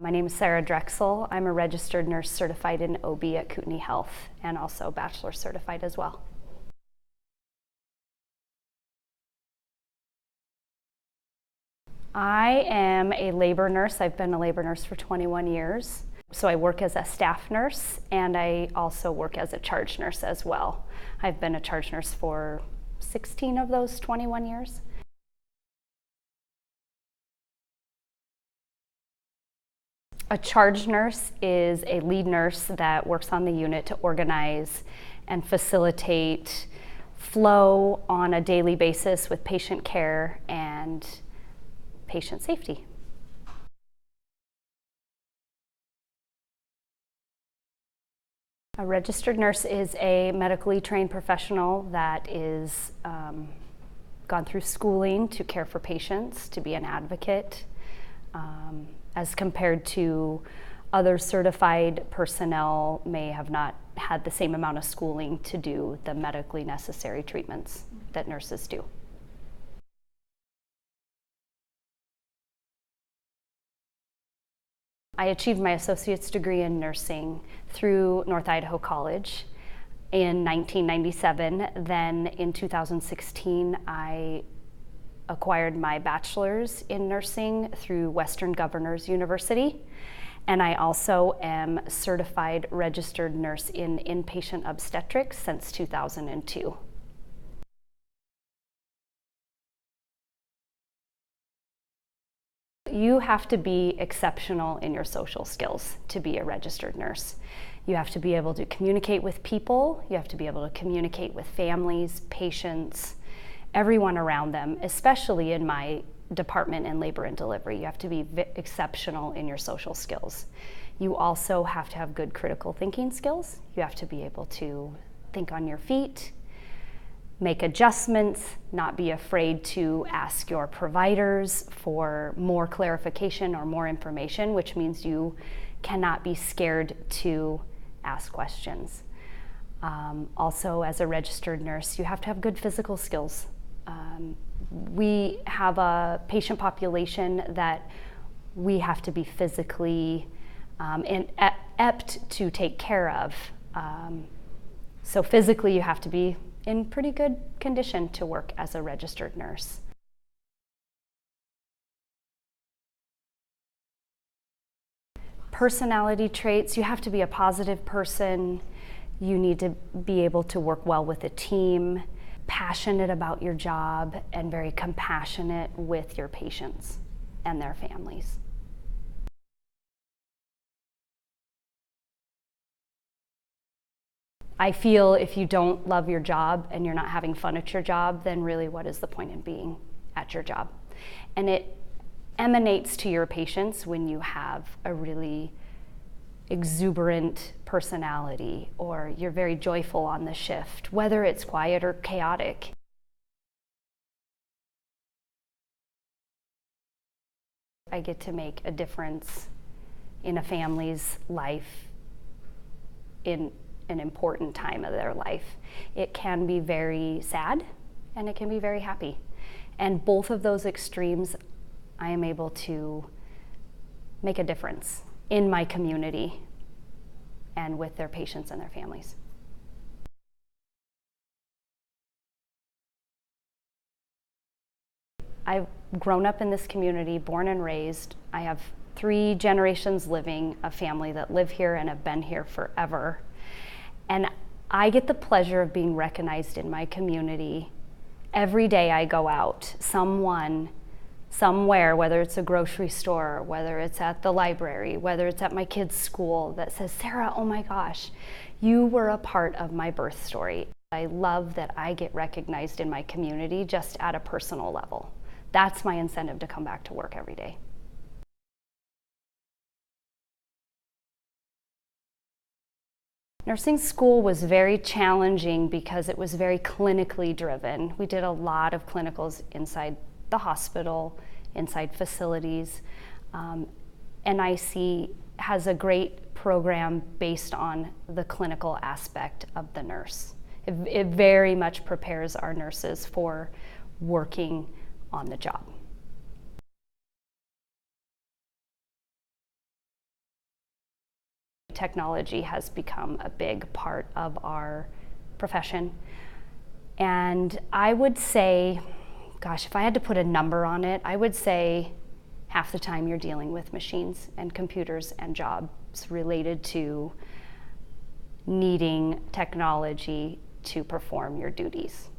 My name is Sarah Drexel. I'm a registered nurse certified in OB at Kootenai Health and also bachelor certified as well. I am a labor nurse. I've been a labor nurse for 21 years. So I work as a staff nurse and I also work as a charge nurse as well. I've been a charge nurse for 16 of those 21 years. A charge nurse is a lead nurse that works on the unit to organize and facilitate flow on a daily basis with patient care and patient safety. A registered nurse is a medically trained professional that is gone through schooling to care for patients, to be an advocate, as compared to other certified personnel may have not had the same amount of schooling to do the medically necessary treatments that nurses do. I achieved my associate's degree in nursing through North Idaho College in 1997. Then in 2016, I acquired my bachelor's in nursing through Western Governors University. And I also am certified registered nurse in inpatient obstetrics since 2002. You have to be exceptional in your social skills to be a registered nurse. You have to be able to communicate with people, you have to be able to communicate with families, patients, everyone around them, especially in my department in labor and delivery. You have to be exceptional in your social skills. You also have to have good critical thinking skills. You have to be able to think on your feet, make adjustments, not be afraid to ask your providers for more clarification or more information, which means you cannot be scared to ask questions. Also, as a registered nurse, you have to have good physical skills. We have a patient population that we have to be physically apt to take care of. So physically, you have to be in pretty good condition to work as a registered nurse. Personality traits, you have to be a positive person. You need to be able to work well with a team, passionate about your job, and very compassionate with your patients and their families. I feel if you don't love your job and you're not having fun at your job, then really what is the point in being at your job? And it emanates to your patients when you have a really exuberant personality or you're very joyful on the shift, whether it's quiet or chaotic. I get to make a difference in a family's life in an important time of their life. It can be very sad and it can be very happy. And both of those extremes, I am able to make a difference in my community and with their patients and their families. I've grown up in this community, born and raised. I have 3 generations living, a family that live here and have been here forever. And I get the pleasure of being recognized in my community. Every day I go out, someone, somewhere, whether it's a grocery store, whether it's at the library, whether it's at my kids' school, that says, "Sarah, oh my gosh, you were a part of my birth story." I love that I get recognized in my community just at a personal level. That's my incentive to come back to work every day. Nursing school was very challenging because it was very clinically driven. We did a lot of clinicals inside the hospital, inside facilities. NIC has a great program based on the clinical aspect of the nurse. It very much prepares our nurses for working on the job. Technology has become a big part of our profession. And I would say, gosh, if I had to put a number on it, I would say half the time you're dealing with machines and computers and jobs related to needing technology to perform your duties.